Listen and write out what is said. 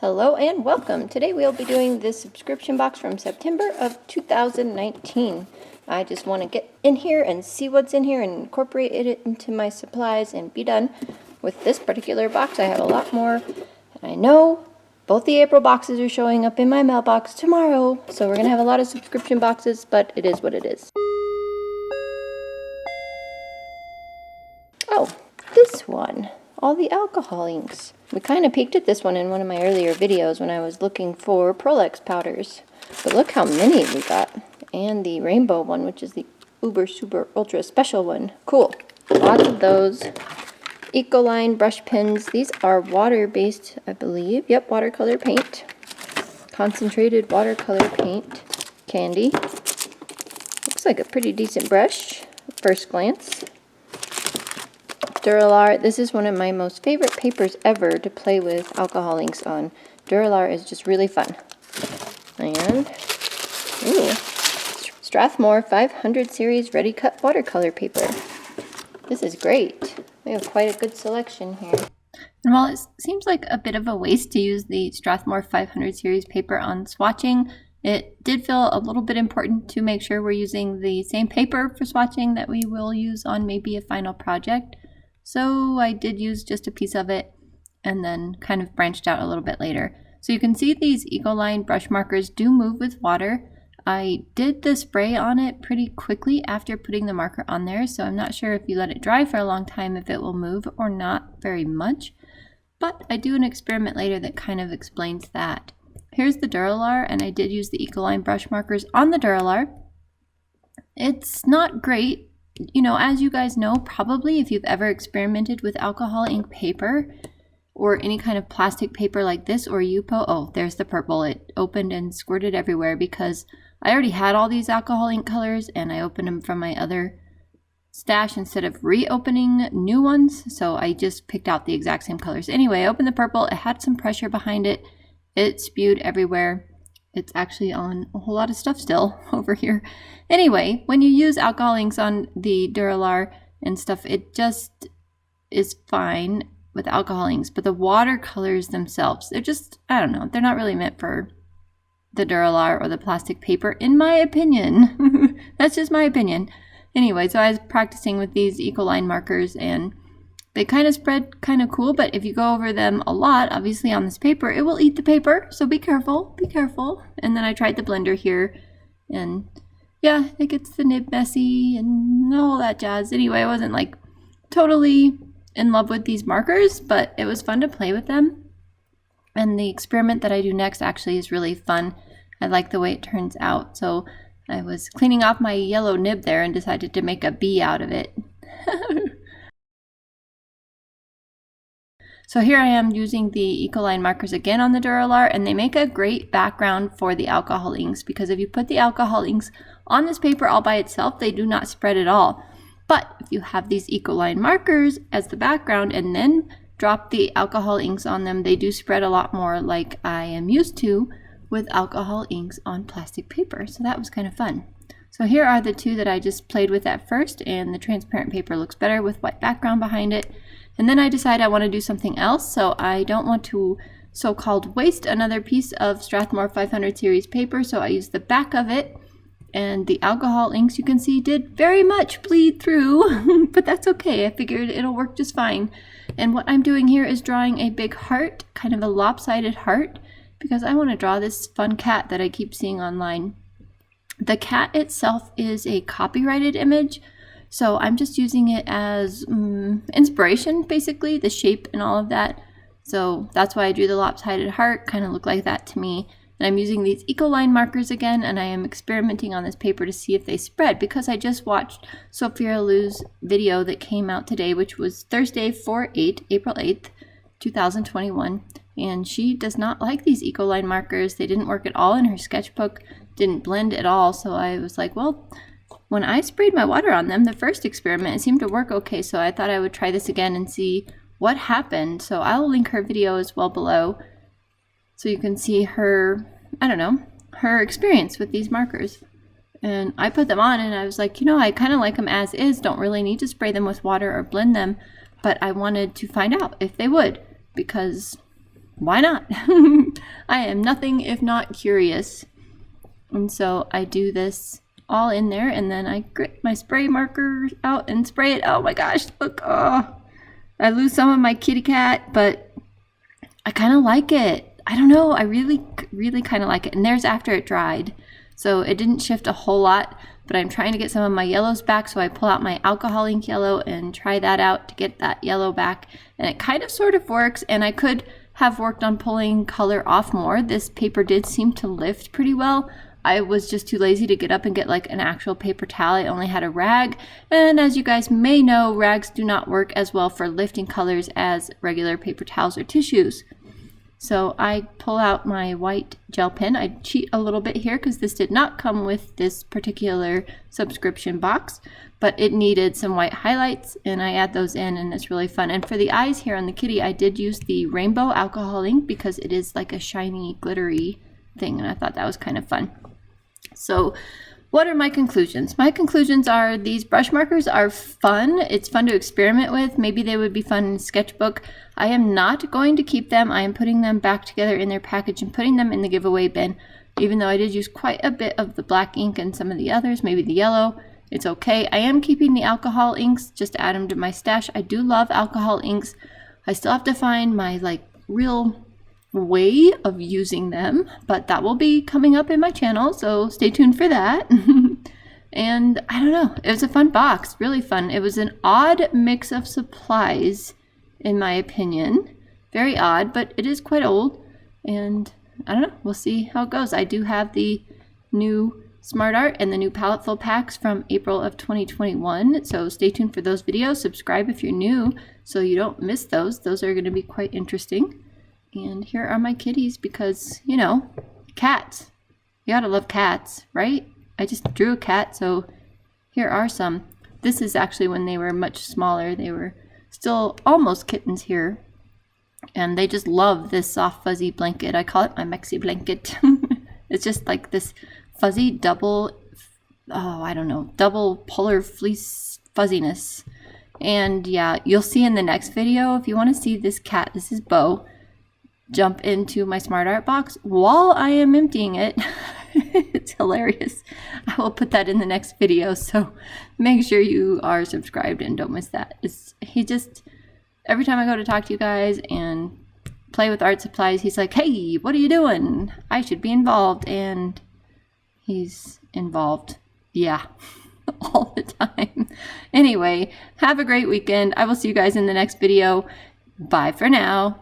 Hello and welcome. Today we'll be doing this subscription box from September of 2019. I just want to get in here and see what's in here and incorporate it into my supplies and be done with this particular box. I have a lot more, and I know both the April boxes are showing up in my mailbox tomorrow, so we're going to have a lot of subscription boxes, but it is what it is. Oh, this one. All the alcohol inks. We kind of peeked at this one in one of my earlier videos when I was looking for Prolex powders. But look how many we got. And the rainbow one, which is the uber super ultra special one. Cool. Lots of those. Ecoline Brush Pens. These are water-based, I believe. Yep, watercolor paint. Concentrated watercolor paint. Candy. Looks like a pretty decent brush at first glance. Duralar. This is one of my most favorite papers ever to play with alcohol inks on. Duralar is just really fun. And, Strathmore 500 series ready cut watercolor paper. This is great. We have quite a good selection here. And while it seems like a bit of a waste to use the Strathmore 500 series paper on swatching, it did feel a little bit important to make sure we're using the same paper for swatching that we will use on maybe a final project. So I did use just a piece of it and then kind of branched out a little bit later. So you can see these Ecoline brush markers do move with water. I did the spray on it pretty quickly after putting the marker on there, so I'm not sure if you let it dry for a long time if it will move or not very much. But I do an experiment later that kind of explains that. Here's the Duralar, and I did use the Ecoline brush markers on the Duralar. It's not great. You know, as you guys know, probably if you've ever experimented with alcohol ink paper or any kind of plastic paper like this or Yupo, oh, there's the purple. It opened and squirted everywhere because I already had all these alcohol ink colors and I opened them from my other stash instead of reopening new ones. So I just picked out the exact same colors. Anyway, I opened the purple. It had some pressure behind it. It spewed everywhere. It's actually on a whole lot of stuff still over here. Anyway, when you use alcohol inks on the Duralar and stuff, it just is fine with alcohol inks. But the watercolors themselves, they're just, I don't know, they're not really meant for the Duralar or the plastic paper, in my opinion. That's just my opinion. Anyway, so I was practicing with these Ecoline markers and they kind of spread kind of cool, but if you go over them a lot, obviously on this paper, it will eat the paper. So be careful, be careful. And then I tried the blender here and yeah, it gets the nib messy and all that jazz. Anyway, I wasn't like totally in love with these markers, but it was fun to play with them. And the experiment that I do next actually is really fun. I like the way it turns out. So I was cleaning off my yellow nib there and decided to make a bee out of it. So here I am using the Ecoline markers again on the Duralar, and they make a great background for the alcohol inks because if you put the alcohol inks on this paper all by itself, they do not spread at all. But if you have these Ecoline markers as the background and then drop the alcohol inks on them, they do spread a lot more like I am used to with alcohol inks on plastic paper. So that was kind of fun. So here are the two that I just played with at first, and the transparent paper looks better with white background behind it. And then I decide I want to do something else, so I don't want to so-called waste another piece of Strathmore 500 series paper, so I used the back of it, and the alcohol inks you can see did very much bleed through, but that's okay. I figured it'll work just fine. And what I'm doing here is drawing a big heart, kind of a lopsided heart, because I want to draw this fun cat that I keep seeing online. The cat itself is a copyrighted image, so I'm just using it as inspiration, basically, the shape and all of that. So that's why I drew the lopsided heart, kind of looked like that to me. And I'm using these Ecoline markers again, and I am experimenting on this paper to see if they spread, because I just watched Sophia Lou's video that came out today, which was Thursday, April 8th, 2021. And she does not like these Ecoline markers. They didn't work at all in her sketchbook, didn't blend at all. So I was like, well, when I sprayed my water on them, the first experiment, it seemed to work okay, so I thought I would try this again and see what happened. So I'll link her video as well below so you can see her, I don't know, her experience with these markers. And I put them on and I was like, you know, I kind of like them as is, don't really need to spray them with water or blend them, but I wanted to find out if they would, because why not? I am nothing if not curious. And so I do this all in there, and then I grit my spray marker out and spray it. Oh my gosh, look, oh, I lose some of my kitty cat, but I kind of like it. I don't know, I really kind of like it. And there's after it dried. So it didn't shift a whole lot, but I'm trying to get some of my yellows back, so I pull out my alcohol ink yellow and try that out to get that yellow back. And it kind of sort of works, and I could have worked on pulling color off more. This paper did seem to lift pretty well. I was just too lazy to get up and get like an actual paper towel. I only had a rag, and as you guys may know, rags do not work as well for lifting colors as regular paper towels or tissues. So I pull out my white gel pen. I cheat a little bit here because this did not come with this particular subscription box, but it needed some white highlights, and I add those in, and it's really fun. And for the eyes here on the kitty, I did use the Rainbow Alcohol Ink because it is like a shiny, glittery thing, and I thought that was kind of fun. So what are my conclusions? My conclusions are these brush markers are fun. It's fun to experiment with. Maybe they would be fun in a sketchbook. I am not going to keep them. I am putting them back together in their package and putting them in the giveaway bin. Even though I did use quite a bit of the black ink and some of the others, maybe the yellow, it's okay. I am keeping the alcohol inks just to add them to my stash. I do love alcohol inks. I still have to find my like real way of using them, but that will be coming up in my channel, so stay tuned for that. And I don't know, it was a fun box, really fun. It was an odd mix of supplies in my opinion, very odd, but it is quite old, and I don't know, we'll see how it goes. I do have the new Smart Art and the new palette full packs from April of 2021, so stay tuned for those videos. Subscribe if you're new so you don't miss those. Those are going to be quite interesting. And here are my kitties because, you know, cats. You gotta love cats, right? I just drew a cat, so here are some. This is actually when they were much smaller. They were still almost kittens here. And they just love this soft fuzzy blanket. I call it my Mexi blanket. It's just like this fuzzy double, double polar fleece fuzziness. And yeah, you'll see in the next video, if you want to see this cat, this is Bo, jump into my Smart Art box while I am emptying it. It's hilarious. I will put that in the next video, so make sure you are subscribed and don't miss that. He just, every time I go to talk to you guys and play with art supplies, he's like, hey, what are you doing? I should be involved. And he's involved. Yeah. All the time. Anyway, have a great weekend. I will see you guys in the next video. Bye for now.